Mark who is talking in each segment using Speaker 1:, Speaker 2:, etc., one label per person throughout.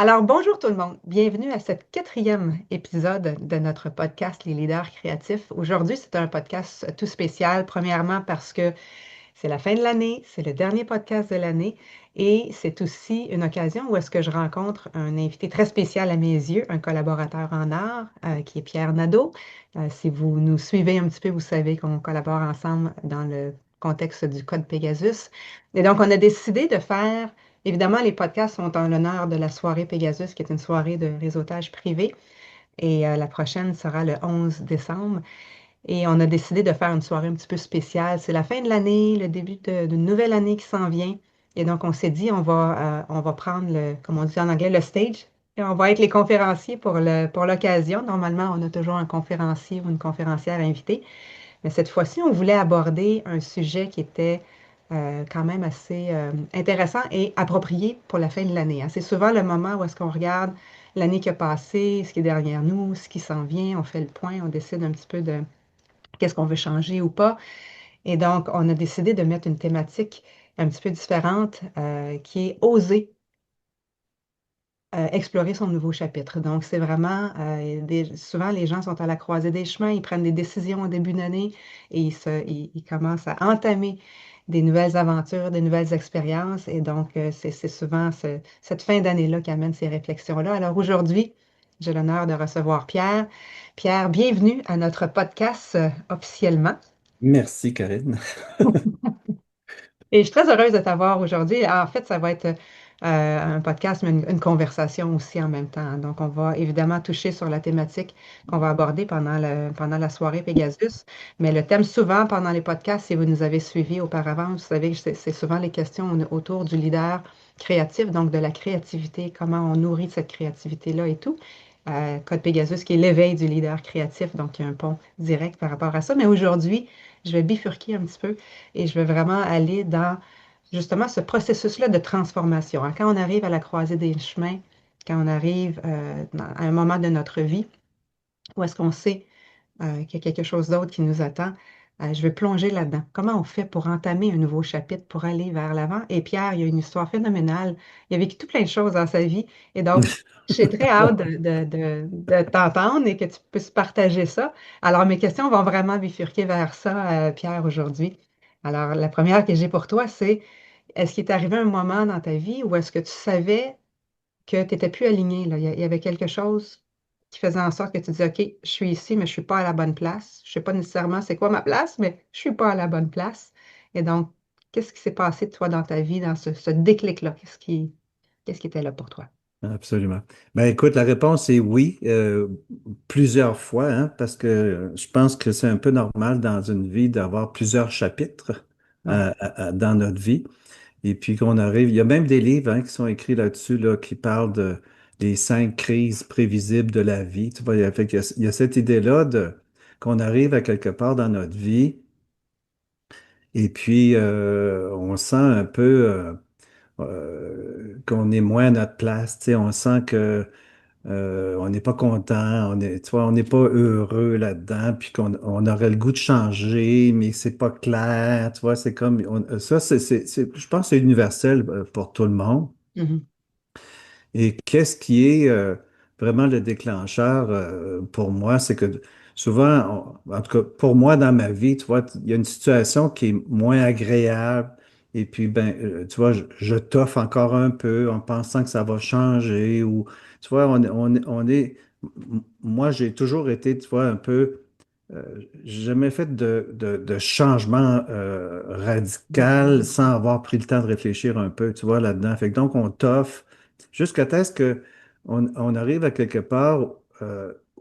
Speaker 1: Alors, bonjour tout le monde. Bienvenue à ce quatrième épisode de notre podcast Les leaders créatifs. Aujourd'hui, c'est un podcast tout spécial. Premièrement, parce que c'est la fin de l'année, c'est le dernier podcast de l'année et c'est aussi une occasion où est-ce que je rencontre un invité très spécial à mes yeux, un collaborateur en art qui est Pierre Nadeau. Si vous nous suivez un petit peu, vous savez qu'on collabore ensemble dans le contexte du Code Pegasus. Et donc, on a décidé de faire, évidemment, les podcasts sont en l'honneur de la soirée Pegasus, qui est une soirée de réseautage privé. Et la prochaine sera le 11 décembre. Et on a décidé de faire une soirée un petit peu spéciale. C'est la fin de l'année, le début d'une nouvelle année qui s'en vient. Et donc, on s'est dit, on va prendre comme on dit en anglais, le stage. Et on va être les conférenciers pour l'occasion. Normalement, on a toujours un conférencier ou une conférencière invitée. Mais cette fois-ci, on voulait aborder un sujet qui était quand même assez intéressant et approprié pour la fin de l'année, hein. C'est souvent le moment où est-ce qu'on regarde l'année qui a passé, ce qui est derrière nous, ce qui s'en vient, on fait le point, on décide un petit peu de qu'est-ce qu'on veut changer ou pas. Et donc, on a décidé de mettre une thématique un petit peu différente qui est oser explorer son nouveau chapitre. Donc, c'est vraiment, souvent les gens sont à la croisée des chemins, ils prennent des décisions au début d'année et ils commencent à entamer des nouvelles aventures, des nouvelles expériences. Et donc, c'est souvent cette fin d'année-là qui amène ces réflexions-là. Alors aujourd'hui, j'ai l'honneur de recevoir Pierre. Pierre, bienvenue à notre podcast officiellement.
Speaker 2: Merci, Karine.
Speaker 1: Et je suis très heureuse de t'avoir aujourd'hui. En fait, ça va être un podcast, mais une conversation aussi en même temps. Donc, on va évidemment toucher sur la thématique qu'on va aborder pendant la soirée Pegasus. Mais le thème souvent pendant les podcasts, si vous nous avez suivis auparavant, vous savez que c'est souvent les questions autour du leader créatif, donc de la créativité, comment on nourrit cette créativité-là et tout. Code Pegasus, qui est l'éveil du leader créatif, donc il y a un pont direct par rapport à ça. Mais aujourd'hui, je vais bifurquer un petit peu et je vais vraiment aller dans justement ce processus-là de transformation, hein. Quand on arrive à la croisée des chemins, quand on arrive à un moment de notre vie où est-ce qu'on sait qu'il y a quelque chose d'autre qui nous attend, je vais plonger là-dedans. Comment on fait pour entamer un nouveau chapitre, pour aller vers l'avant? Et Pierre, il y a une histoire phénoménale. Il a vécu tout plein de choses dans sa vie. Et donc, j'ai très hâte de t'entendre et que tu puisses partager ça. Alors, mes questions vont vraiment bifurquer vers ça, Pierre, aujourd'hui. Alors, la première que j'ai pour toi, c'est est-ce qu'il est arrivé un moment dans ta vie où est-ce que tu savais que tu n'étais plus aligné, là? Il y avait quelque chose qui faisait en sorte que tu disais, OK, je suis ici, mais je ne suis pas à la bonne place. Je ne sais pas nécessairement c'est quoi ma place, mais je ne suis pas à la bonne place. Et donc, qu'est-ce qui s'est passé de toi dans ta vie, dans ce déclic-là? Qu'est-ce qui était là pour toi?
Speaker 2: Absolument. Ben, écoute, la réponse est oui, plusieurs fois, hein, parce que je pense que c'est un peu normal dans une vie d'avoir plusieurs chapitres
Speaker 1: Ouais.
Speaker 2: dans notre vie. Et puis qu'on arrive, il y a même des livres hein, qui sont écrits là-dessus, là, qui parlent des 5 crises prévisibles de la vie. Tu vois, il y a cette idée-là qu'on arrive à quelque part dans notre vie et puis on sent un peu qu'on est moins à notre place. Tu sais, on sent que on n'est pas content, tu vois, on n'est pas heureux là-dedans, puis qu'on aurait le goût de changer, mais c'est pas clair. Tu vois, c'est comme ça, je pense que c'est universel pour tout le monde.
Speaker 1: Mhm.
Speaker 2: Et qu'est-ce qui est vraiment le déclencheur pour moi, c'est que souvent, en tout cas pour moi dans ma vie, tu vois, il y a une situation qui est moins agréable. Et puis, ben, tu vois, je toffe encore un peu en pensant que ça va changer. Ou, tu vois, moi, j'ai toujours été, tu vois, un peu, j'ai jamais fait de changement radical sans avoir pris le temps de réfléchir un peu, tu vois, là-dedans. Fait que donc, on toffe jusqu'à ce que on arrive à quelque part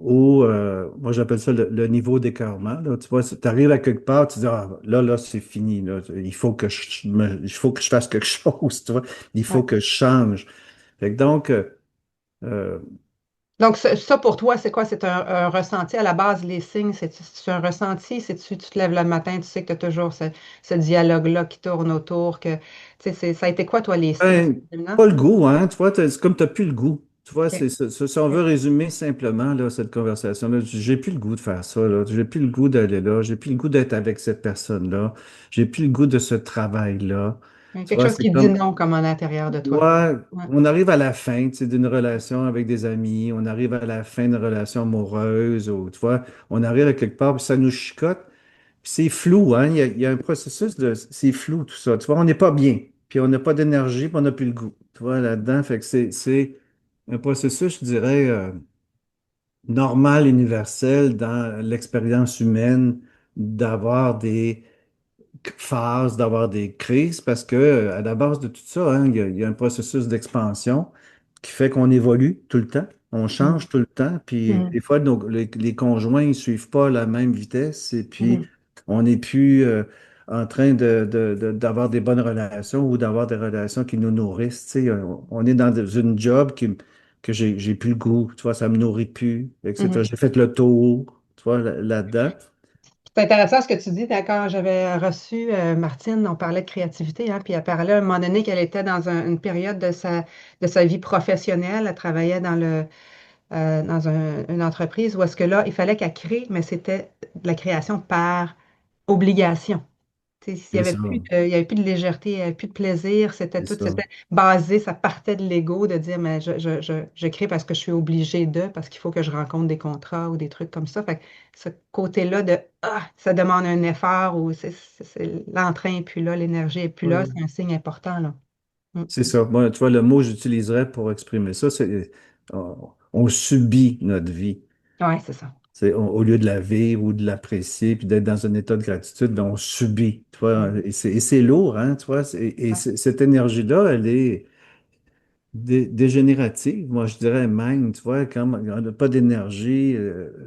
Speaker 2: où, moi j'appelle ça le niveau d'écœurement. Là. Tu vois, tu arrives à quelque part, tu dis, ah, là, c'est fini. Là. Il faut que je fasse quelque chose, tu vois. Il faut
Speaker 1: Ouais.
Speaker 2: que je change. Fait que donc, euh,
Speaker 1: Donc, ça, pour toi, c'est quoi? C'est un ressenti à la base, les signes, c'est un ressenti? Tu te lèves le matin, tu sais que tu as toujours ce dialogue-là qui tourne autour, que, tu sais, ça a été quoi, toi, les signes?
Speaker 2: ben,
Speaker 1: Déterminants?
Speaker 2: pas le goût, hein. Tu vois, c'est comme tu n'as plus le goût. Tu vois,
Speaker 1: OK.
Speaker 2: si on veut
Speaker 1: OK.
Speaker 2: résumer simplement là, cette conversation-là, j'ai plus le goût de faire ça, là. J'ai plus le goût d'aller là. J'ai plus le goût d'être avec cette personne-là. J'ai plus le goût de ce travail-là. Tu
Speaker 1: Quelque
Speaker 2: vois,
Speaker 1: chose
Speaker 2: c'est
Speaker 1: qui dit
Speaker 2: comme,
Speaker 1: non comme en l'intérieur de toi.
Speaker 2: ouais,
Speaker 1: Ouais.
Speaker 2: on arrive à la fin, tu sais, d'une relation avec des amis, on arrive à la fin d'une relation amoureuse, ou tu vois, on arrive à quelque part, puis ça nous chicote, puis c'est flou, hein, il y a un processus de, c'est flou tout ça, tu vois, on n'est pas bien, puis on n'a pas d'énergie, puis on n'a plus le goût, tu vois, là-dedans, fait que c'est un processus, je dirais, normal, universel dans l'expérience humaine d'avoir des phase d'avoir des crises parce que à la base de tout ça, hein, il y a un processus d'expansion qui fait qu'on évolue tout le temps, on change
Speaker 1: Mhm.
Speaker 2: tout le temps, puis
Speaker 1: Mhm.
Speaker 2: des fois, les conjoints ne suivent pas la même vitesse et puis
Speaker 1: Mhm.
Speaker 2: on n'est plus en train d'avoir des bonnes relations ou d'avoir des relations qui nous nourrissent. Tu sais, on est dans une job que j'ai plus le goût, tu vois, ça me nourrit plus, etc.
Speaker 1: Mhm.
Speaker 2: J'ai fait le tour, tu vois, là-dedans.
Speaker 1: C'est intéressant ce que tu dis. Quand j'avais reçu Martine, on parlait de créativité, hein, puis elle parlait à un moment donné qu'elle était dans une période de sa vie professionnelle. Elle travaillait dans une entreprise où est-ce que là, il fallait qu'elle crée, mais c'était de la création par obligation. Tu sais,
Speaker 2: C'est ça,
Speaker 1: il y avait plus de légèreté, il n'y avait plus de plaisir,
Speaker 2: c'est ça.
Speaker 1: c'était basé, ça partait de l'ego de dire, mais je crée parce que je suis obligée de, parce qu'il faut que je rencontre des contrats ou des trucs comme ça. Fait que ce côté-là de, ah, ça demande un effort ou l'entrain n'est plus là, l'énergie n'est plus là,
Speaker 2: Ouais.
Speaker 1: c'est un signe important, là. Mm.
Speaker 2: C'est ça. Moi, tu vois, le mot que j'utiliserais pour exprimer ça, c'est on subit notre vie.
Speaker 1: Ouais, c'est ça.
Speaker 2: Au lieu de la vivre ou de l'apprécier puis d'être dans un état de gratitude, ben, on subit. Tu vois,
Speaker 1: Mm.
Speaker 2: et c'est lourd, hein, tu vois.
Speaker 1: Ouais.
Speaker 2: Cette énergie-là, elle est dégénérative, moi je dirais même, tu vois, quand on n'a pas d'énergie,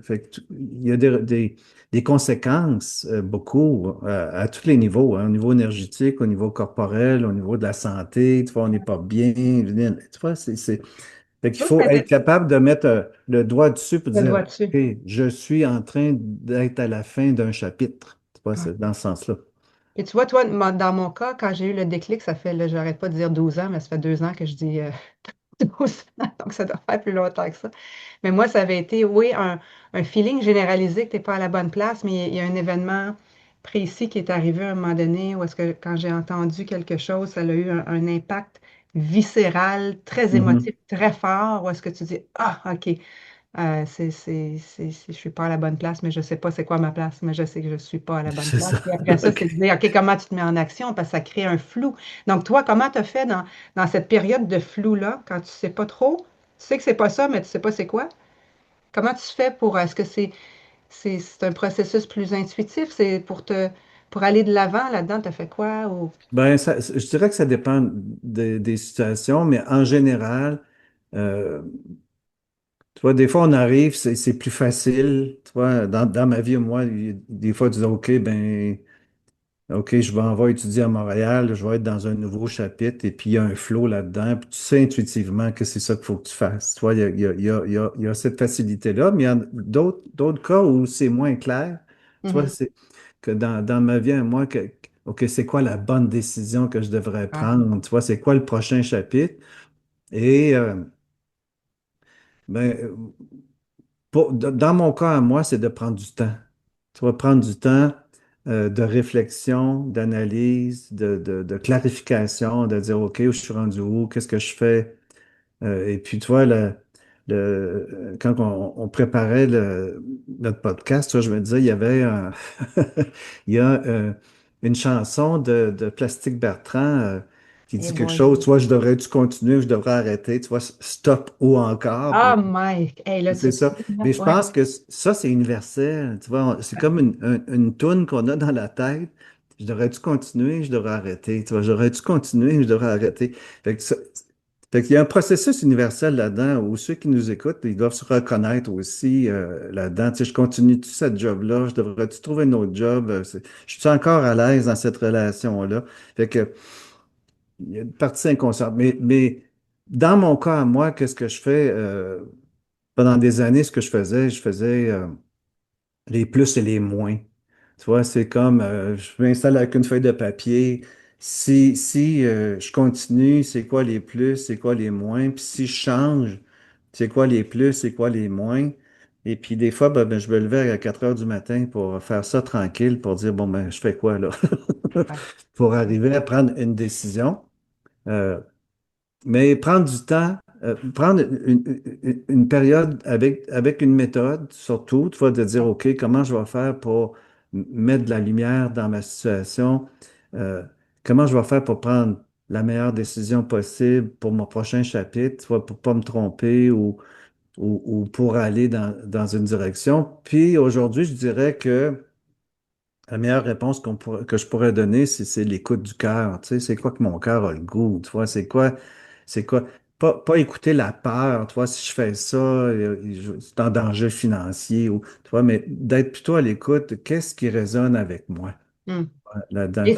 Speaker 2: fait que il y a des conséquences, beaucoup, à tous les niveaux, hein, au niveau énergétique, au niveau corporel, au niveau de la santé, tu vois, on n'est pas bien, tu vois, fait qu'il
Speaker 1: Ça,
Speaker 2: faut
Speaker 1: c'est
Speaker 2: être capable de mettre le doigt dessus pour
Speaker 1: le
Speaker 2: dire,
Speaker 1: doigt dessus.
Speaker 2: OK, je suis en train d'être à la fin d'un chapitre, tu vois,
Speaker 1: Ouais.
Speaker 2: c'est dans ce sens-là.
Speaker 1: Et tu vois, toi, dans mon cas, quand j'ai eu le déclic, ça fait, là, j'arrête pas de dire 12 ans, mais ça fait 2 ans que je dis 12 ans, donc ça doit faire plus longtemps que ça. Mais moi, ça avait été, oui, un feeling généralisé que tu n'es pas à la bonne place, mais il y a un événement précis qui est arrivé à un moment donné où est-ce que quand j'ai entendu quelque chose, ça a eu un impact viscéral, très
Speaker 2: Mhm.
Speaker 1: émotif, très fort, où est-ce que tu dis, ah, OK, je suis pas à la bonne place, mais je sais pas c'est quoi ma place, mais je sais que je suis pas à la bonne
Speaker 2: C'est
Speaker 1: place.
Speaker 2: ça.
Speaker 1: Puis après ça, c'est de dire, OK, comment tu te mets en action? Parce que ça crée un flou. Donc, toi, comment tu as fait dans cette période de flou-là, quand tu sais pas trop, tu sais que c'est pas ça, mais tu sais pas c'est quoi? Comment tu fais est-ce que c'est un processus plus intuitif? C'est pour aller de l'avant là-dedans, tu as fait quoi? Ou...
Speaker 2: Ben, je dirais que ça dépend des situations, mais en général, euh, tu vois, des fois, on arrive, c'est plus facile. Tu vois, dans ma vie, moi, des fois, tu dis, OK, ben, OK, je vais en vais étudier à Montréal, je vais être dans un nouveau chapitre, et puis il y a un flow là-dedans, puis tu sais intuitivement que c'est ça qu'il faut que tu fasses. Tu vois, il y a cette facilité-là, mais il y a d'autres cas où c'est moins clair. Tu vois,
Speaker 1: Mhm.
Speaker 2: c'est que dans ma vie, à moi, OK, c'est quoi la bonne décision que je devrais
Speaker 1: Ouais.
Speaker 2: prendre? Tu vois, c'est quoi le prochain chapitre? Et ben, dans mon cas, à moi, c'est de prendre du temps. Tu vas prendre du temps de réflexion, d'analyse, de clarification, de dire, OK, je suis rendu où? Qu'est-ce que je fais? Et puis, tu vois, quand on préparait notre podcast, tu vois, je me disais, il y avait il y a une chanson de Plastique Bertrand qui
Speaker 1: Eh
Speaker 2: dit quelque
Speaker 1: boy.
Speaker 2: chose, tu vois, je devrais-tu continuer ou je devrais arrêter, tu vois, stop ou encore.
Speaker 1: Ah, Mike! Hey, là,
Speaker 2: C'est
Speaker 1: tu
Speaker 2: ça.
Speaker 1: là,
Speaker 2: Mais je
Speaker 1: ouais.
Speaker 2: pense que ça, c'est universel. Tu vois, c'est comme une toune qu'on a dans la tête. Je devrais-tu continuer? Je devrais arrêter. Tu vois, j'aurais-tu continuer? Je devrais arrêter. Fait que fait qu'il y a un processus universel là-dedans où ceux qui nous écoutent, ils doivent se reconnaître aussi là-dedans. Tu sais, je continue-tu cette job-là? Je devrais-tu trouver un autre job? Je suis encore à l'aise dans cette relation-là? Fait que il y a une partie inconsciente. Mais dans mon cas, à moi, qu'est-ce que je fais? Pendant des années, ce que je faisais les plus et les moins. Tu vois, c'est comme je m'installe avec une feuille de papier. Si je continue, c'est quoi les plus, c'est quoi les moins? Puis si je change, c'est quoi les plus, c'est quoi les moins? Et puis des fois, ben, je me levais à 4 heures du matin pour faire ça tranquille, pour dire, bon, ben, je fais quoi là?
Speaker 1: Ouais.
Speaker 2: Pour arriver à prendre une décision. Euh, mais prendre du temps, prendre une période avec une méthode, surtout, tu vois, de dire, OK, comment je vais faire pour mettre de la lumière dans ma situation? Euh, Comment je vais faire pour prendre la meilleure décision possible pour mon prochain chapitre, tu vois, pour pas me tromper ou pour aller dans une direction. Puis aujourd'hui, je dirais que la meilleure réponse que je pourrais donner, c'est l'écoute du cœur. Tu sais, c'est quoi que mon cœur a le goût? Tu vois, c'est quoi? Pas écouter la peur, tu vois, si je fais ça, c'est en danger financier, ou, tu vois, mais d'être plutôt à l'écoute, qu'est-ce qui résonne avec moi
Speaker 1: Hmm.
Speaker 2: là-dedans?
Speaker 1: Et,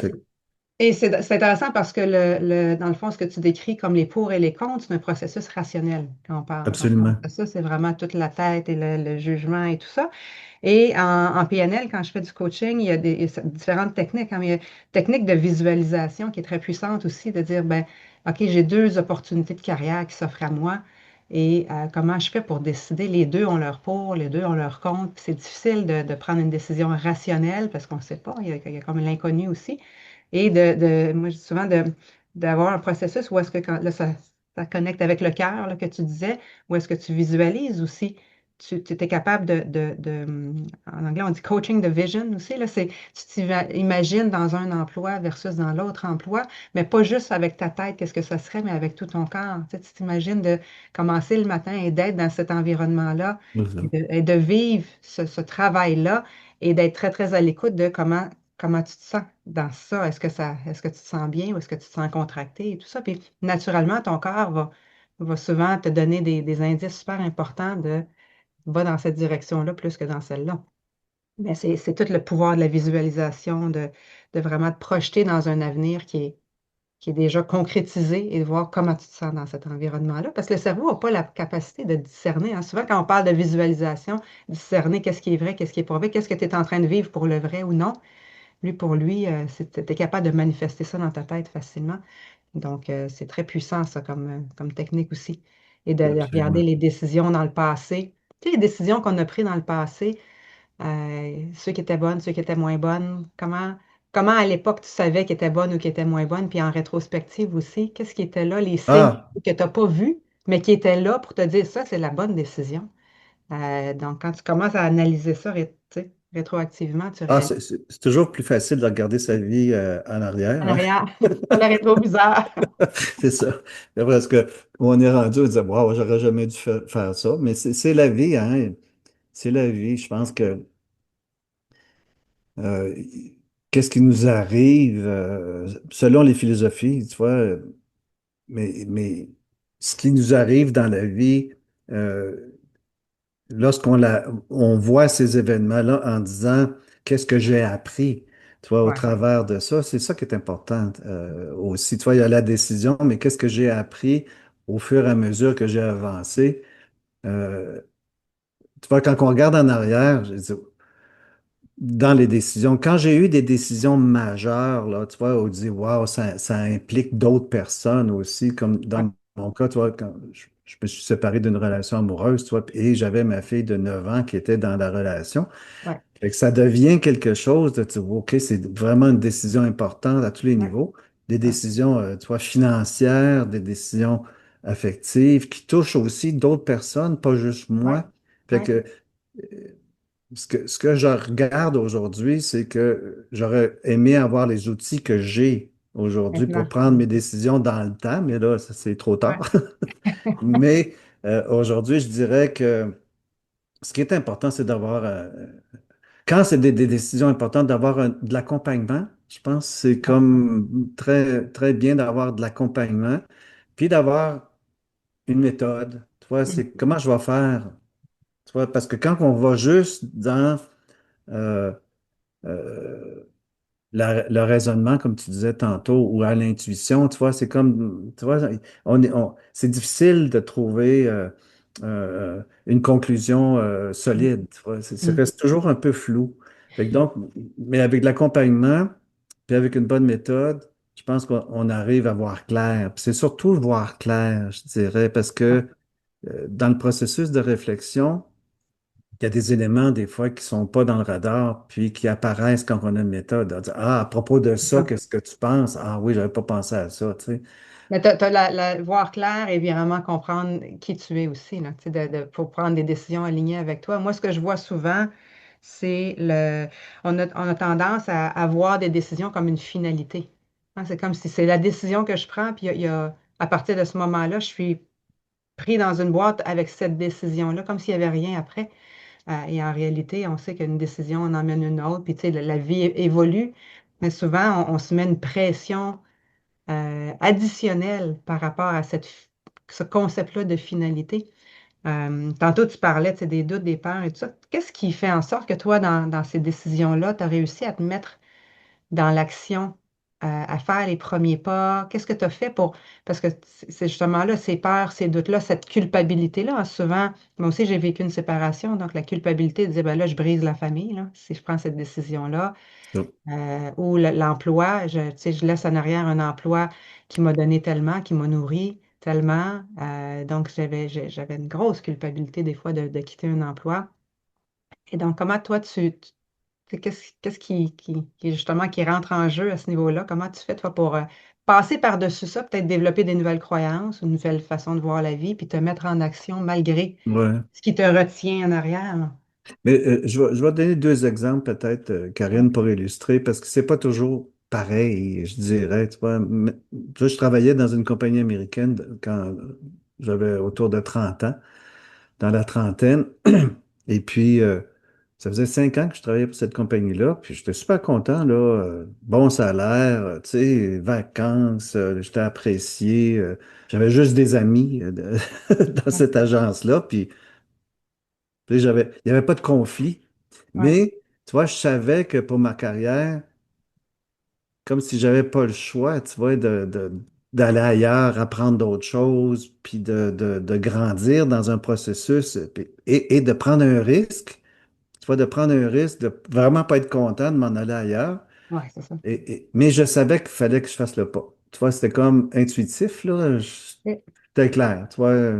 Speaker 1: et c'est intéressant parce que dans le fond, ce que tu décris comme les pour et les contre, c'est un processus rationnel quand on parle. Donc,
Speaker 2: Absolument.
Speaker 1: ça, c'est vraiment toute la tête et le jugement et tout ça. Et en PNL, quand je fais du coaching, il y a différentes techniques, hein, mais il y a une technique de visualisation qui est très puissante aussi, de dire, ben, OK, j'ai deux opportunités de carrière qui s'offrent à moi et comment je fais pour décider? Les deux ont leur pour, les deux ont leur contre. Puis c'est difficile de prendre une décision rationnelle parce qu'on ne sait pas, il y a comme l'inconnu aussi. Et moi, je dis souvent d'avoir un processus où est-ce que quand là, ça connecte avec le cœur là, que tu disais, où est-ce que tu visualises aussi tu étais capable en anglais, on dit coaching de vision aussi, là, tu t'imagines dans un emploi versus dans l'autre emploi, mais pas juste avec ta tête, qu'est-ce que ça serait, mais avec tout ton corps. Tu sais, tu t'imagines de commencer le matin et d'être dans cet environnement-là et de vivre ce travail-là et d'être très, très à l'écoute de comment tu te sens dans ça. Est-ce que tu te sens bien ou est-ce que tu te sens contracté et tout ça. Puis naturellement, ton corps va souvent te donner des indices super importants de va dans cette direction-là plus que dans celle-là. Mais c'est tout le pouvoir de la visualisation, de vraiment te projeter dans un avenir qui est déjà concrétisé et de voir comment tu te sens dans cet environnement-là. Parce que le cerveau n'a pas la capacité de discerner, hein. Souvent, quand on parle de visualisation, discerner qu'est-ce qui est vrai, qu'est-ce qui est pas vrai, qu'est-ce que tu es en train de vivre pour le vrai ou non. Lui, pour lui, tu es capable de manifester ça dans ta tête facilement. Donc, c'est très puissant, ça, comme technique aussi. Et de regarder
Speaker 2: Absolument.
Speaker 1: les décisions dans le passé. Tu sais, les décisions qu'on a prises dans le passé, ceux qui étaient bonnes, ceux qui étaient moins bonnes, comment à l'époque tu savais qu'ils étaient bonnes ou qu'ils étaient moins bonnes, puis en rétrospective aussi, qu'est-ce qui était là, les signes
Speaker 2: Ah,
Speaker 1: que tu n'as pas vus, mais qui étaient là pour te dire ça, c'est la bonne décision. Donc, quand tu commences à analyser ça, tu sais, rétroactivement, tu réalises
Speaker 2: c'est toujours plus facile de regarder sa vie en
Speaker 1: en
Speaker 2: arrière, hein?
Speaker 1: arrière, sur le rétroviseur.
Speaker 2: C'est ça. C'est parce que on est rendu, on disait, wow, j'aurais jamais dû faire ça. Mais c'est la vie, hein? C'est la vie. Je pense que euh, qu'est-ce qui nous arrive selon les philosophies, tu vois, mais ce qui nous arrive dans la vie, euh, on voit ces événements-là en disant qu'est-ce que j'ai appris, tu vois, au
Speaker 1: Ouais,
Speaker 2: travers de ça, c'est ça qui est important aussi. Tu vois, il y a la décision, mais qu'est-ce que j'ai appris au fur et à mesure que j'ai avancé? Euh, Tu vois, quand on regarde en arrière, je dis, dans les décisions, quand j'ai eu des décisions majeures, là, tu vois, on dit, waouh, ça implique d'autres personnes aussi, comme
Speaker 1: ouais,
Speaker 2: dans mon cas, tu vois, quand je me suis séparé d'une relation amoureuse, tu vois, et j'avais ma fille de 9 ans qui était dans la relation.
Speaker 1: ouais,
Speaker 2: Fait que ça devient quelque chose de, tu vois, OK, c'est vraiment une décision importante à tous les
Speaker 1: ouais,
Speaker 2: niveaux. Des
Speaker 1: ouais,
Speaker 2: décisions, tu vois, financières, des décisions affectives qui touchent aussi d'autres personnes, pas juste
Speaker 1: ouais,
Speaker 2: moi. Fait
Speaker 1: ouais,
Speaker 2: que ce que je regarde aujourd'hui, c'est que j'aurais aimé avoir les outils que j'ai aujourd'hui pour
Speaker 1: maintenant.
Speaker 2: prendre mes décisions dans le temps, mais là, c'est trop
Speaker 1: Ouais,
Speaker 2: tard. Mais aujourd'hui, je dirais que ce qui est important, c'est d'avoir quand c'est des décisions importantes, d'avoir de l'accompagnement. Je pense que c'est
Speaker 1: ouais,
Speaker 2: comme très, très bien d'avoir de l'accompagnement, puis d'avoir une méthode. Tu vois, c'est
Speaker 1: mhm,
Speaker 2: comment je vais faire. Tu vois, parce que quand on va juste dans euh, euh, le raisonnement, comme tu disais tantôt, ou à l'intuition, tu vois, c'est comme, tu vois, c'est difficile de trouver une conclusion solide. Tu vois, ça
Speaker 1: mhm,
Speaker 2: reste toujours un peu flou. Fait que donc, mais avec de l'accompagnement, puis avec une bonne méthode, je pense qu'on arrive à voir clair. Puis c'est surtout voir clair, je dirais, parce
Speaker 1: ouais,
Speaker 2: que dans le processus de réflexion, il y a des éléments, des fois, qui sont pas dans le radar, puis qui apparaissent quand on a une méthode. On dit, ah, à propos de
Speaker 1: C'est
Speaker 2: ça,
Speaker 1: ça.
Speaker 2: qu'est-ce que tu penses? Ah oui, j'avais pas pensé à ça, tu sais.
Speaker 1: Mais voir clair et vraiment comprendre qui tu es aussi, là, tu sais, pour prendre des décisions alignées avec toi. Moi, ce que je vois souvent, c'est on a tendance à voir des décisions comme une finalité. Hein, c'est comme si c'est la décision que je prends, puis à partir de ce moment-là, je suis pris dans une boîte avec cette décision-là, comme s'il n'y avait rien après. Et en réalité, on sait qu'une décision en emmène une autre, puis tu sais, la vie évolue, mais souvent, on se met une pression additionnelle par rapport à ce concept-là de finalité. Tantôt, tu parlais, tu sais, des doutes, des peurs et tout ça. Qu'est-ce qui fait en sorte que toi, dans ces décisions-là, tu as réussi à te mettre dans l'action, à faire les premiers pas? Qu'est-ce que tu as fait pour... Parce que c'est justement là, ces peurs, ces doutes-là, cette culpabilité-là, hein, souvent, moi aussi, j'ai vécu une séparation, donc la culpabilité de dire, ben là, je brise la famille, là, si je prends cette décision-là. Ou l'emploi, tu sais, je laisse en arrière un emploi qui m'a donné tellement, qui m'a nourri tellement. Donc, j'avais une grosse culpabilité des fois de quitter un emploi. Et donc, comment toi, qu'est-ce justement qui rentre en jeu à ce niveau-là? Comment tu fais, toi, pour passer par-dessus ça, peut-être développer des nouvelles croyances, une nouvelle façon de voir la vie, puis te mettre en action malgré
Speaker 2: Ouais.
Speaker 1: ce qui te retient en arrière, là?
Speaker 2: Mais je vais donner deux exemples, peut-être,
Speaker 1: Ouais.
Speaker 2: Karine, pour illustrer, parce que c'est pas toujours pareil, je dirais. Tu vois. Tu vois, je travaillais dans une compagnie américaine quand j'avais autour de 30 ans, dans la trentaine. Et puis, ça faisait 5 ans que je travaillais pour cette compagnie-là. Puis j'étais super content, là. Bon salaire, tu sais, vacances, j'étais apprécié. J'avais juste des amis dans
Speaker 1: Ouais.
Speaker 2: cette agence-là. Puis, tu sais, il n'y avait pas de conflit.
Speaker 1: Ouais.
Speaker 2: Mais, tu vois, je savais que pour ma carrière, comme si j'avais pas le choix, tu vois, d'aller ailleurs, apprendre d'autres choses, puis de grandir dans un processus et de prendre un risque. Tu vois, de prendre un risque, de vraiment pas être content de m'en aller ailleurs.
Speaker 1: Ouais, c'est ça.
Speaker 2: Mais je savais qu'il fallait que je fasse le pas. Tu vois, c'était comme intuitif, là.
Speaker 1: Et-
Speaker 2: C'était clair. Tu vois,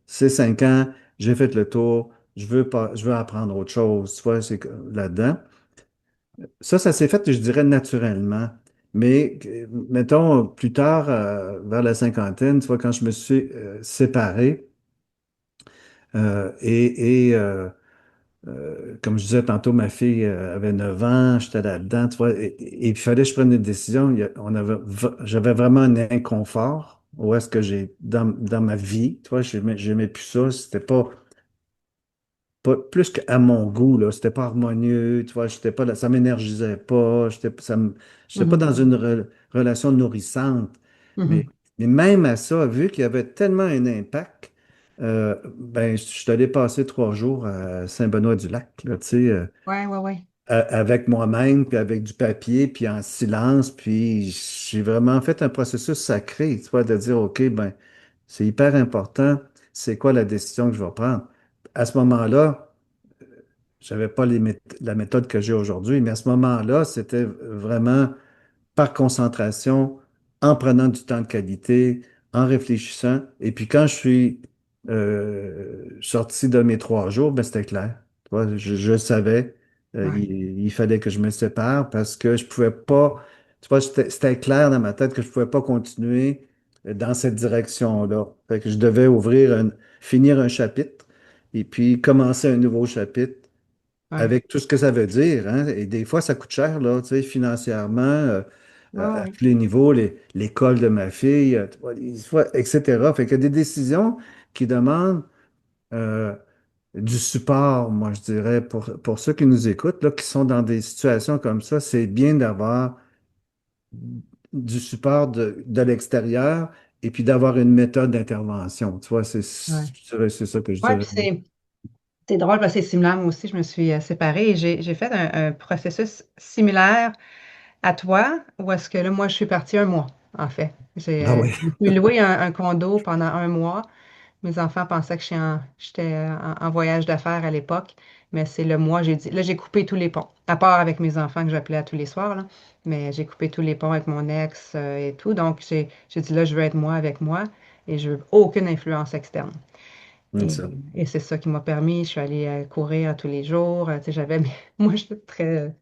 Speaker 2: c'est 5 ans, j'ai fait le tour, je veux apprendre autre chose. Tu vois, là-dedans. Ça s'est fait, je dirais, naturellement. Mais, mettons, plus tard, vers la cinquantaine, tu vois, quand je me suis séparé, comme je disais tantôt, ma fille avait 9 ans, j'étais là-dedans, tu vois, et il fallait que je prenne une décision. J'avais vraiment un inconfort. Où est-ce que dans ma vie, tu vois, j'aimais plus ça. C'était pas plus qu'à mon goût, là. C'était pas harmonieux, tu vois, j'étais pas là, ça m'énergisait pas, j'étais pas
Speaker 1: Mhm.
Speaker 2: dans une relation nourrissante. Mais,
Speaker 1: Mhm.
Speaker 2: mais même à ça, vu qu'il y avait tellement un impact, ben, je suis allé passer 3 jours à Saint-Benoît-du-Lac, là, tu sais,
Speaker 1: Ouais, ouais, ouais.
Speaker 2: avec moi-même, puis avec du papier, puis en silence, puis j'ai vraiment fait un processus sacré, tu vois, de dire, OK, ben, c'est hyper important, c'est quoi la décision que je vais prendre? À ce moment-là, j'avais pas la méthode que j'ai aujourd'hui, mais à ce moment-là, c'était vraiment par concentration, en prenant du temps de qualité, en réfléchissant. Et puis quand je suis sorti de mes 3 jours, ben, c'était clair. Tu vois, je savais,
Speaker 1: Ouais,
Speaker 2: il fallait que je me sépare parce que je pouvais pas, tu vois, c'était clair dans ma tête que je pouvais pas continuer dans cette direction-là. Fait que je devais finir un chapitre et puis commencer un nouveau chapitre
Speaker 1: ouais.
Speaker 2: avec tout ce que ça veut dire, hein. Et des fois, ça coûte cher, là, tu sais, financièrement,
Speaker 1: Ouais,
Speaker 2: à
Speaker 1: ouais.
Speaker 2: tous les niveaux, l'école de ma fille, tu vois, etc. Fait que des décisions qui demandent euh, du support, moi, je dirais, pour ceux qui nous écoutent, là, qui sont dans des situations comme ça, c'est bien d'avoir du support de l'extérieur et puis d'avoir une méthode d'intervention. Tu vois,
Speaker 1: Ouais,
Speaker 2: c'est ça que je
Speaker 1: ouais,
Speaker 2: dirais.
Speaker 1: puis c'est drôle parce que c'est similaire. Moi aussi, je me suis séparée et j'ai fait un processus similaire à toi, où est-ce que là, moi, je suis partie un mois, en fait.
Speaker 2: Ah oui.
Speaker 1: Je me suis loué un condo pendant un mois. Mes enfants pensaient que j'étais en voyage d'affaires à l'époque, mais c'est le mois, j'ai dit, là, j'ai coupé tous les ponts, à part avec mes enfants que j'appelais à tous les soirs, là, mais j'ai coupé tous les ponts avec mon ex et tout. Donc, j'ai dit, là, je veux être moi avec moi et je veux aucune influence externe.
Speaker 2: C'est
Speaker 1: Et,
Speaker 2: ça.
Speaker 1: et c'est ça qui m'a permis, je suis allée courir tous les jours. Tu sais, moi, je suis très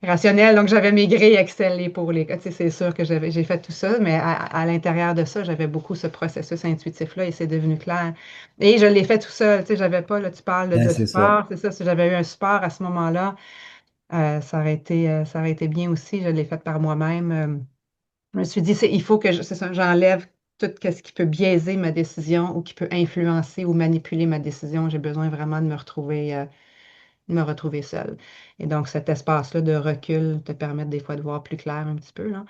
Speaker 1: rationnelle, donc j'avais mes grilles Excel et pour les. Tu sais, c'est sûr que j'ai fait tout ça, mais à l'intérieur de ça, j'avais beaucoup ce processus intuitif-là et c'est devenu clair. Et je l'ai fait tout seul. Tu sais, j'avais pas, là, tu parles
Speaker 2: Ouais,
Speaker 1: de
Speaker 2: c'est ça.
Speaker 1: sport, c'est ça. Si j'avais eu un sport à ce moment-là, ça aurait été bien aussi. Je l'ai fait par moi-même. Je me suis dit, il faut que c'est ça, j'enlève tout ce qui peut biaiser ma décision ou qui peut influencer ou manipuler ma décision. J'ai besoin vraiment de me retrouver seule. Et donc, cet espace-là de recul te permet des fois de voir plus clair un petit peu, là.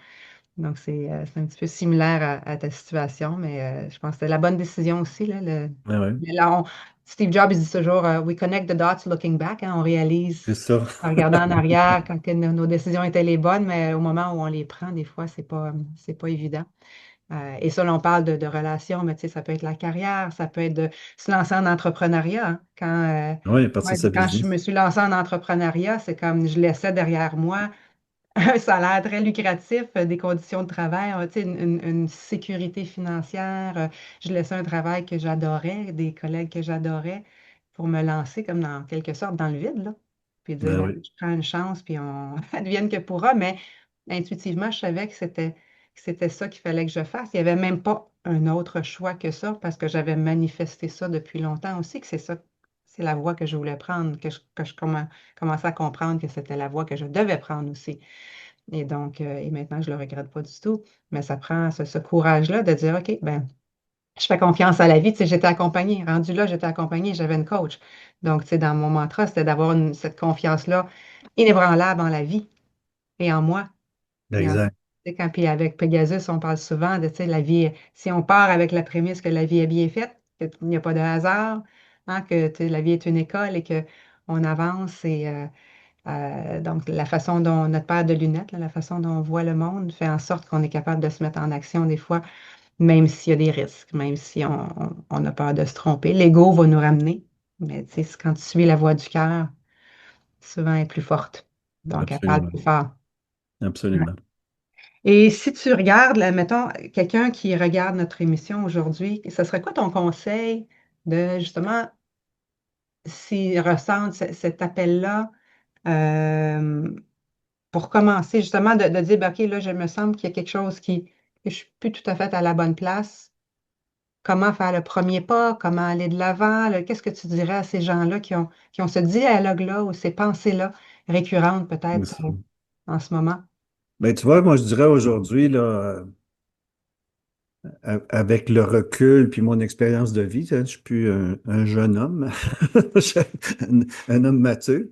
Speaker 1: Donc, c'est un petit peu similaire à ta situation, mais je pense que c'était la bonne décision aussi, là.
Speaker 2: Ouais, ouais.
Speaker 1: Là, Steve Jobs, il dit toujours, We connect the dots looking back, hein. On
Speaker 2: C'est
Speaker 1: réalise
Speaker 2: ça.
Speaker 1: en regardant en arrière quand que nos décisions étaient les bonnes, mais au moment où on les prend, des fois, c'est pas évident. Et ça, là, on parle de relations, mais tu sais, ça peut être la carrière, ça peut être de se lancer en entrepreneuriat, hein.
Speaker 2: Oui, partir
Speaker 1: Ouais,
Speaker 2: de sa
Speaker 1: quand je
Speaker 2: business.
Speaker 1: me suis lancée en entrepreneuriat, c'est comme je laissais derrière moi un salaire très lucratif, des conditions de travail, tu sais, une sécurité financière. Je laissais un travail que j'adorais, des collègues que j'adorais pour me lancer comme dans quelque sorte dans le vide, là. Puis dire,
Speaker 2: Ben
Speaker 1: ben,
Speaker 2: oui,
Speaker 1: je prends une chance, puis on advienne que pourra. Mais intuitivement, je savais que c'était ça qu'il fallait que je fasse. Il n'y avait même pas un autre choix que ça parce que j'avais manifesté ça depuis longtemps aussi, que c'est ça, c'est la voie que je voulais prendre, commençais à comprendre que c'était la voie que je devais prendre aussi. Et donc, et maintenant, je le regrette pas du tout. Mais ça prend ce courage-là de dire, OK, ben, je fais confiance à la vie. Tu sais, j'étais accompagnée. Rendu là, j'étais accompagnée, j'avais une coach. Donc, tu sais, dans mon mantra, c'était d'avoir cette confiance-là inébranlable en la vie et en moi. Et en, tu
Speaker 2: exact.
Speaker 1: sais, puis avec Pegasus, on parle souvent de, tu sais, la vie, si on part avec la prémisse que la vie est bien faite, qu'il n'y a pas de hasard, hein, que, tu sais, la vie est une école et que on avance donc, la façon dont notre paire de lunettes, là, la façon dont on voit le monde fait en sorte qu'on est capable de se mettre en action des fois, même s'il y a des risques, même si on a peur de se tromper. L'ego va nous ramener, mais tu sais, c'est quand tu suis la voix du cœur, souvent elle est plus forte. Donc, elle parle
Speaker 2: Absolument.
Speaker 1: plus fort. Ouais.
Speaker 2: Absolument.
Speaker 1: Et si tu regardes, là, mettons, quelqu'un qui regarde notre émission aujourd'hui, ce serait quoi ton conseil de justement, s'il ressent cet appel-là, euh, pour commencer, justement, de dire, ben, OK, là, je me semble qu'il y a quelque chose que je suis plus tout à fait à la bonne place. Comment faire le premier pas? Comment aller de l'avant? Là? Qu'est-ce que tu dirais à ces gens-là qui ont ce dialogue-là ou ces pensées-là récurrentes
Speaker 2: C'est
Speaker 1: peut-être
Speaker 2: ça.
Speaker 1: en ce moment?
Speaker 2: Ben, tu vois, moi, je dirais aujourd'hui, là, avec le recul puis mon expérience de vie, hein, je suis plus un jeune homme, je suis un homme mature.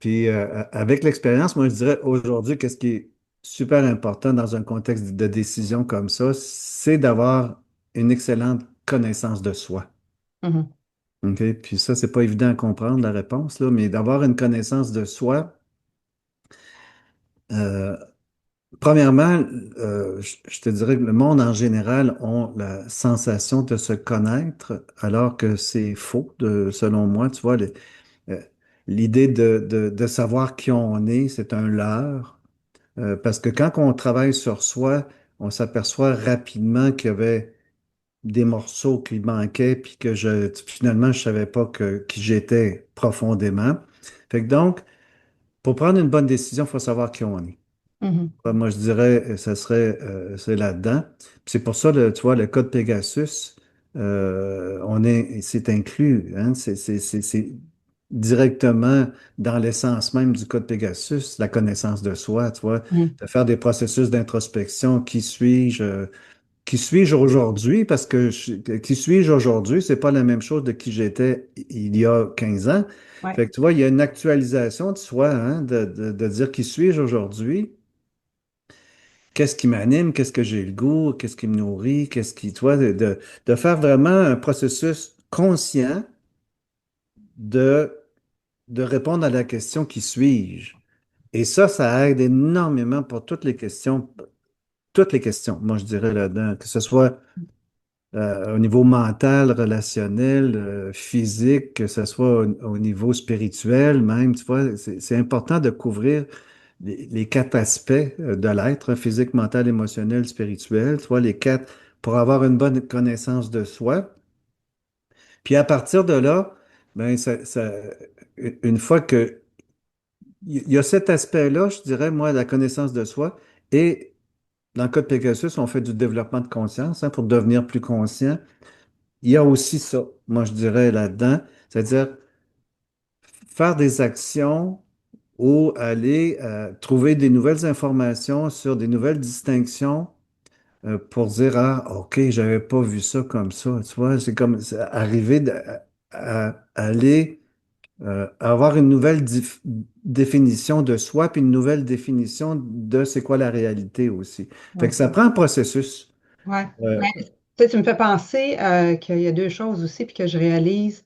Speaker 2: Puis avec l'expérience, moi, je dirais aujourd'hui, qu'est-ce qui est super important dans un contexte de décision comme ça, c'est d'avoir une excellente connaissance de soi.
Speaker 1: Mhm,
Speaker 2: OK? Puis ça, c'est pas évident à comprendre, la réponse, là, mais d'avoir une connaissance de soi, euh, premièrement, je te dirais que le monde en général a la sensation de se connaître, alors que c'est faux, selon moi. Tu vois, euh, l'idée de savoir qui on est, c'est un leurre. Parce que quand on travaille sur soi, on s'aperçoit rapidement qu'il y avait des morceaux qui manquaient, puis que finalement, je savais pas qui j'étais profondément. Fait que donc, pour prendre une bonne décision, il faut savoir qui on est.
Speaker 1: mhm,
Speaker 2: Moi, je dirais, ça serait, c'est là-dedans. Puis c'est pour ça, tu vois, le code Pegasus, c'est inclus, hein. C'est directement dans l'essence même du code Pegasus, la connaissance de soi, tu vois,
Speaker 1: mhm,
Speaker 2: de faire des processus d'introspection. Qui suis-je aujourd'hui? Parce que qui suis-je aujourd'hui, c'est pas la même chose de qui j'étais il y a 15 ans.
Speaker 1: ouais.
Speaker 2: Fait que tu vois, il y a une actualisation de soi, hein, de dire qui suis-je aujourd'hui. Qu'est-ce qui m'anime, qu'est-ce que j'ai le goût, qu'est-ce qui me nourrit, qu'est-ce qui, tu vois, de faire vraiment un processus conscient de, de répondre à la question qui suis-je? Et ça aide énormément pour toutes les questions, moi je dirais là-dedans, que ce soit au niveau mental, relationnel, physique, que ce soit au niveau spirituel même, tu vois, c'est important de couvrir les quatre aspects de l'être, hein, physique, mental, émotionnel, spirituel, tu vois, les quatre, pour avoir une bonne connaissance de soi. Puis à partir de là, ben, une fois que il y a cet aspect-là, je dirais, moi, la connaissance de soi, et dans le cas de Pegasus, on fait du développement de conscience hein, pour devenir plus conscient. Il y a aussi ça, moi, je dirais là-dedans, c'est-à-dire faire des actions ou aller trouver des nouvelles informations sur des nouvelles distinctions pour dire, ah, OK, j'avais pas vu ça comme ça. Tu vois, c'est comme c'est arriver à aller avoir une nouvelle définition de soi, puis une nouvelle définition de c'est quoi la réalité aussi. Fait que
Speaker 1: Ouais.
Speaker 2: ça prend un processus.
Speaker 1: Ouais.
Speaker 2: Euh,
Speaker 1: Mais, tu sais, tu me fais penser qu'il y a deux choses aussi, puis que je réalise,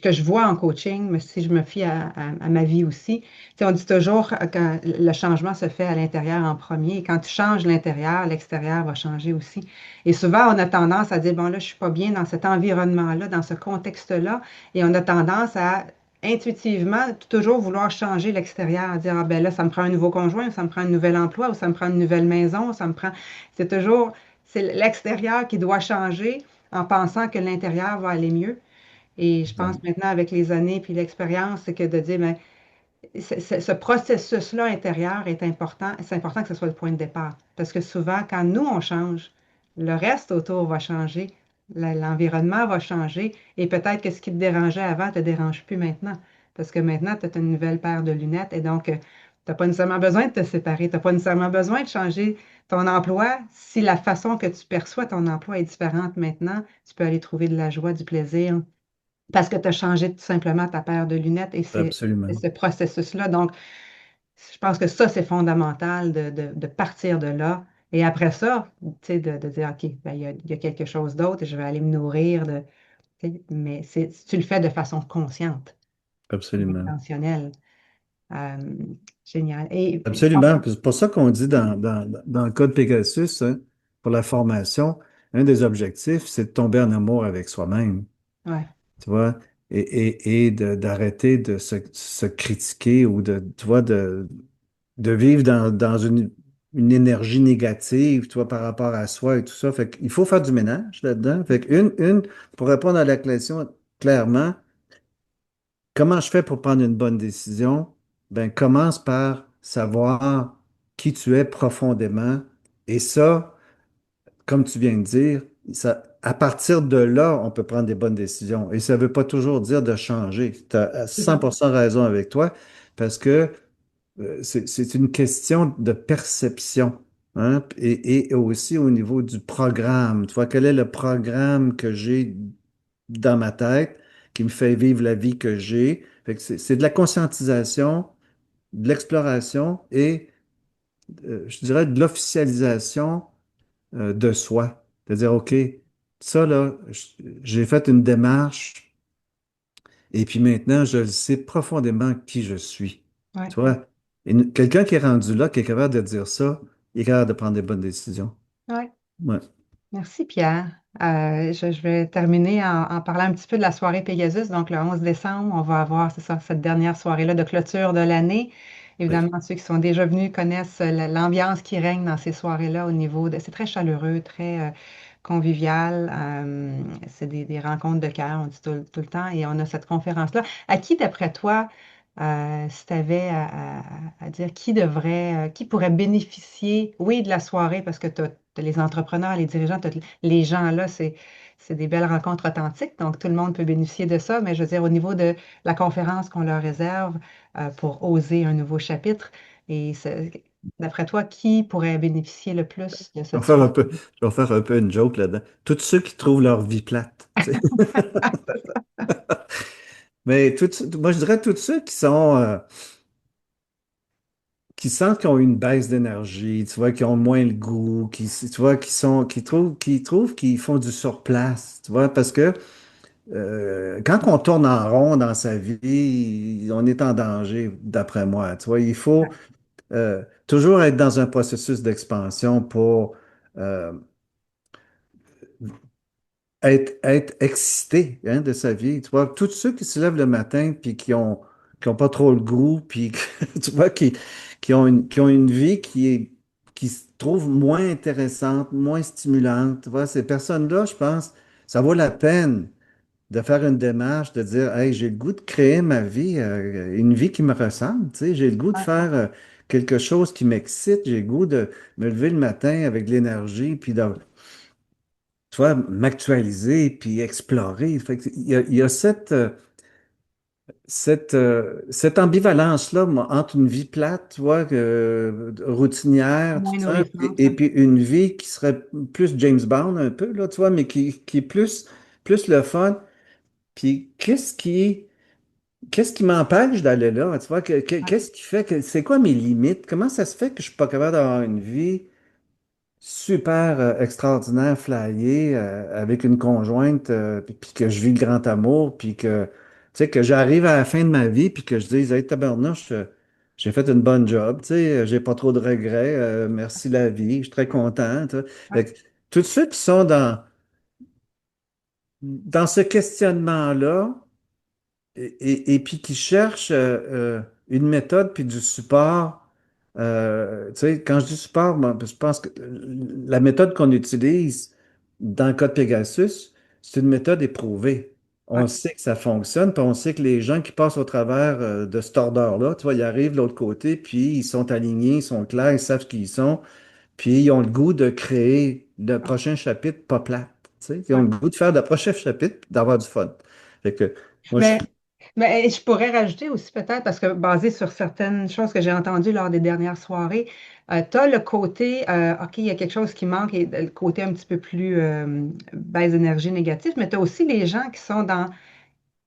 Speaker 1: que je vois en coaching, mais si je me fie à ma vie aussi. Tu sais, on dit toujours que le changement se fait à l'intérieur en premier. Et quand tu changes l'intérieur, l'extérieur va changer aussi. Et souvent, on a tendance à dire, bon, là, je suis pas bien dans cet environnement-là, dans ce contexte-là. Et on a tendance à intuitivement toujours vouloir changer l'extérieur, à dire, ah ben là, ça me prend un nouveau conjoint, ou ça me prend un nouvel emploi, ou ça me prend une nouvelle maison, ça me prend. C'est toujours c'est l'extérieur qui doit changer en pensant que l'intérieur va aller mieux. Et je pense maintenant, avec les années puis l'expérience, c'est que de dire, ben, ce processus-là intérieur est important. C'est important que ce soit le point de départ. Parce que souvent, quand nous, on change, le reste autour va changer, l'environnement va changer, et peut-être que ce qui te dérangeait avant ne te dérange plus maintenant. Parce que maintenant, tu as une nouvelle paire de lunettes, et donc, tu n'as pas nécessairement besoin de te séparer, tu n'as pas nécessairement besoin de changer ton emploi. Si la façon que tu perçois ton emploi est différente maintenant, tu peux aller trouver de la joie, du plaisir, parce que tu as changé tout simplement ta paire de lunettes et c'est
Speaker 2: Absolument.
Speaker 1: ce processus-là. Donc, je pense que ça, c'est fondamental de partir de là. Et après ça, tu sais, de dire, OK, ben, il y a quelque chose d'autre et je vais aller me nourrir de. Tu sais, mais tu le fais de façon consciente,
Speaker 2: Absolument.
Speaker 1: intentionnelle. Euh, Génial. Et
Speaker 2: Absolument. Puis c'est pour ça qu'on dit dans le code Pegasus, hein, pour la formation, un des objectifs, c'est de tomber en amour avec soi-même.
Speaker 1: ouais,
Speaker 2: Tu vois, et d'arrêter de se critiquer ou tu vois, de vivre dans une énergie négative, tu vois, par rapport à soi et tout ça. Fait qu'il faut faire du ménage là-dedans. Fait pour répondre à la question clairement, comment je fais pour prendre une bonne décision? Ben, commence par savoir qui tu es profondément. Et ça, comme tu viens de dire, à partir de là, on peut prendre des bonnes décisions. Et ça ne veut pas toujours dire de changer. Tu as
Speaker 1: c'est ça.
Speaker 2: 100% raison avec toi parce que c'est une question de perception. Hein, et aussi au niveau du programme. Tu vois, quel est le programme que j'ai dans ma tête qui me fait vivre la vie que j'ai? Fait que c'est de la conscientisation, de l'exploration et, je dirais, de l'officialisation de soi. C'est-à-dire, OK, ça, là, j'ai fait une démarche et puis maintenant, je le sais profondément qui je suis.
Speaker 1: Ouais,
Speaker 2: Tu vois, quelqu'un qui est rendu là, qui est capable de dire ça, il est capable de prendre des bonnes décisions.
Speaker 1: ouais.
Speaker 2: Ouais.
Speaker 1: Merci Pierre. Je vais terminer en parlant un petit peu de la soirée Pegasus. Donc, le 11 décembre, on va avoir, c'est ça, cette dernière soirée-là de clôture de l'année.
Speaker 2: Oui.
Speaker 1: Évidemment, ceux qui sont déjà venus connaissent l'ambiance qui règne dans ces soirées-là au niveau de. C'est très chaleureux, très convivial. C'est des rencontres de cœur, on dit tout le temps. Et on a cette conférence-là. À qui, d'après toi, si tu avais à dire qui pourrait bénéficier, oui, de la soirée, parce que tu as les entrepreneurs, les dirigeants, t'as les gens là, c'est des belles rencontres authentiques, donc tout le monde peut bénéficier de ça, mais je veux dire, au niveau de la conférence qu'on leur réserve pour oser un nouveau chapitre, et d'après toi, qui pourrait bénéficier le plus de
Speaker 2: Je vais
Speaker 1: cette
Speaker 2: faire un
Speaker 1: soirée?
Speaker 2: peu, je vais faire un peu une joke là-dedans. Tous ceux qui trouvent leur vie plate. Tu sais. Mais moi, je dirais tous ceux qui sentent qu'ils ont une baisse d'énergie, tu vois, qui ont moins le goût, tu vois, qui trouvent qu'ils font du surplace, tu vois, parce que quand on tourne en rond dans sa vie, on est en danger, d'après moi. Tu vois, il faut toujours être dans un processus d'expansion pour euh, être excité hein, de sa vie. Tu vois, tous ceux qui se lèvent le matin puis qui ont pas trop le goût, puis tu vois, qui ont une vie qui se trouve moins intéressante, moins stimulante. Tu vois, ces personnes-là, je pense, ça vaut la peine de faire une démarche, de dire, hey, j'ai le goût de créer ma vie, une vie qui me ressemble, tu sais, j'ai le goût de
Speaker 1: Ouais,
Speaker 2: faire quelque chose qui m'excite, j'ai le goût de me lever le matin avec de l'énergie, puis de, tu vois, m'actualiser, puis explorer. Fait que il y a cette ambivalence-là moi, entre une vie plate, tu vois, routinière, tout
Speaker 1: moins
Speaker 2: ça,
Speaker 1: nourrissante,
Speaker 2: et
Speaker 1: hein.
Speaker 2: puis une vie qui serait plus James Bond un peu, là, tu vois, mais qui est plus le fun. Puis qu'est-ce qui m'empêche d'aller là? Tu vois,
Speaker 1: Ouais,
Speaker 2: qu'est-ce qui fait que c'est quoi mes limites? Comment ça se fait que je suis pas capable d'avoir une vie super extraordinaire, flyée, avec une conjointe, puis que je vis le grand amour, puis que, tu sais, que j'arrive à la fin de ma vie, puis que je dise, hey, tabarnouche, j'ai fait une bonne job, tu sais, j'ai pas trop de regrets, merci la vie, je suis très content, tu vois.
Speaker 1: ouais,
Speaker 2: Fait que tous ceux qui sont dans ce questionnement-là, et puis qui cherchent une méthode puis du support. Tu sais, quand je dis support, moi, je pense que la méthode qu'on utilise dans le cas de Pegasus, c'est une méthode éprouvée.
Speaker 1: ouais,
Speaker 2: On sait que ça fonctionne, puis on sait que les gens qui passent au travers de cet ordre-là, tu vois, ils arrivent de l'autre côté, puis ils sont alignés, ils sont clairs, ils savent qui ils sont, puis ils ont le goût de créer le prochain chapitre pas plate. Tu sais, ils ont
Speaker 1: ouais.
Speaker 2: le goût de faire le prochain chapitre, puis d'avoir du fun. Fait que moi, je
Speaker 1: Mais, mais je pourrais rajouter aussi peut-être, parce que basé sur certaines choses que j'ai entendues lors des dernières soirées, tu as le côté, OK, il y a quelque chose qui manque, et le côté un petit peu plus baisse d'énergie négative, mais tu as aussi les gens qui sont dans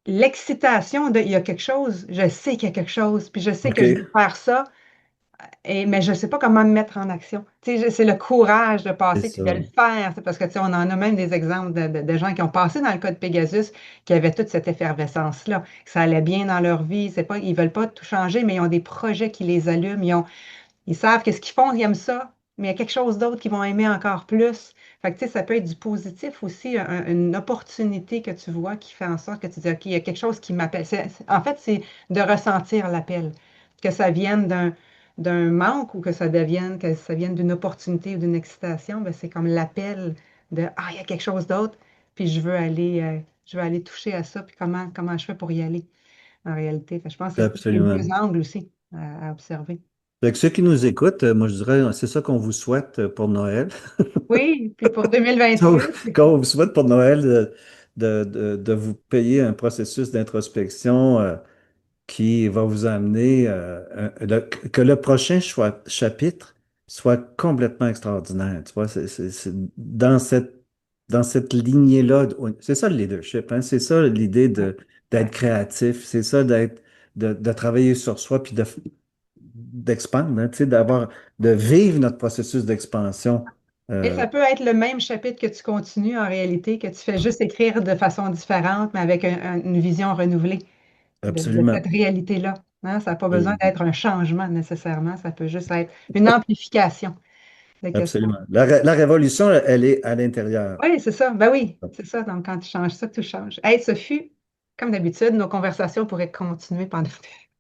Speaker 1: l'excitation de, il y a quelque chose, je sais qu'il y a quelque chose, puis je sais que je
Speaker 2: OK,
Speaker 1: vais faire ça, mais je ne sais pas comment me mettre en action. Tu sais, c'est le courage de
Speaker 2: c'est
Speaker 1: passer puis de le
Speaker 2: ça.
Speaker 1: faire. C'est parce que tu sais, on en a même des exemples de gens qui ont passé dans le cas de Pegasus, qui avaient toute cette effervescence-là, que ça allait bien dans leur vie. C'est pas, ils veulent pas tout changer, mais ils ont des projets qui les allument. Ils savent qu'est-ce qu'ils font, ils aiment ça, mais il y a quelque chose d'autre qu'ils vont aimer encore plus. Fait que, tu sais, ça peut être du positif aussi, une opportunité que tu vois qui fait en sorte que tu dis, OK, il y a quelque chose qui m'appelle. En fait, c'est de ressentir l'appel, que ça vienne d'un manque ou que ça vienne d'une opportunité ou d'une excitation, ben, c'est comme l'appel de, ah, il y a quelque chose d'autre, puis je veux aller toucher à ça, puis comment je fais pour y aller, en réalité. Fait que je pense que c'est les deux
Speaker 2: Absolument.
Speaker 1: angles aussi à observer.
Speaker 2: Fait que ceux qui nous écoutent, moi je dirais, c'est ça qu'on vous souhaite pour Noël.
Speaker 1: Oui, puis pour
Speaker 2: Donc,
Speaker 1: 2026,
Speaker 2: qu'on vous souhaite pour Noël de vous payer un processus d'introspection qui va vous amener que le prochain chapitre soit complètement extraordinaire. Tu vois, c'est dans cette lignée-là. C'est ça le leadership, hein. C'est ça l'idée
Speaker 1: ouais,
Speaker 2: d'être
Speaker 1: ouais.
Speaker 2: créatif. C'est ça de travailler sur soi puis d'expandre, hein, tu sais, de vivre notre processus d'expansion.
Speaker 1: Et
Speaker 2: Euh,
Speaker 1: ça peut être le même chapitre que tu continues en réalité, que tu fais juste écrire de façon différente, mais avec une vision renouvelée de cette
Speaker 2: absolument.
Speaker 1: réalité-là. Hein. Ça n'a pas besoin
Speaker 2: Euh,
Speaker 1: d'être un changement nécessairement, ça peut juste être une amplification de ce qu'on.
Speaker 2: Absolument. La révolution, elle est à l'intérieur.
Speaker 1: Oui, c'est ça. Ben oui, c'est ça. Donc, quand tu changes ça, tout change. Hey, ce fut, comme d'habitude, nos conversations pourraient continuer pendant.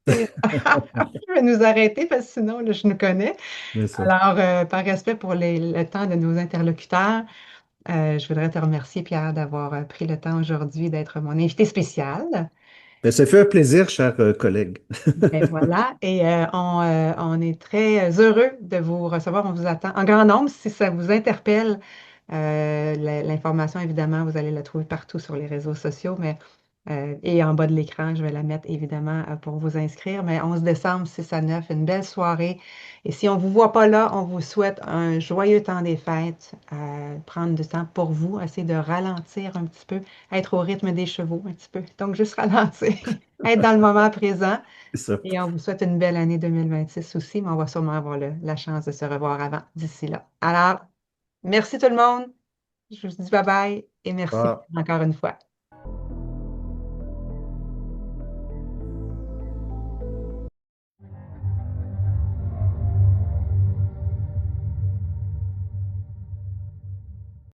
Speaker 1: Je vais nous arrêter parce que sinon, là, je nous connais.
Speaker 2: C'est ça.
Speaker 1: Alors, par respect pour le temps de nos interlocuteurs, je voudrais te remercier, Pierre, d'avoir pris le temps aujourd'hui d'être mon invité spécial.
Speaker 2: Ben, ça fait un plaisir, cher collègue.
Speaker 1: Ben voilà, et on est très heureux de vous recevoir. On vous attend en grand nombre. Si ça vous interpelle, l'information, évidemment, vous allez la trouver partout sur les réseaux sociaux, et en bas de l'écran, je vais la mettre évidemment pour vous inscrire. Mais 11 décembre, 6 à 9, une belle soirée. Et si on ne vous voit pas là, on vous souhaite un joyeux temps des fêtes, prendre du temps pour vous, essayer de ralentir un petit peu, être au rythme des chevaux un petit peu. Donc, juste ralentir, être dans le moment présent.
Speaker 2: C'est ça.
Speaker 1: Et on vous souhaite une belle année 2026 aussi, mais on va sûrement avoir la chance de se revoir avant, d'ici là. Alors, merci tout le monde. Je vous dis bye bye et merci
Speaker 2: Ah.
Speaker 1: encore une fois.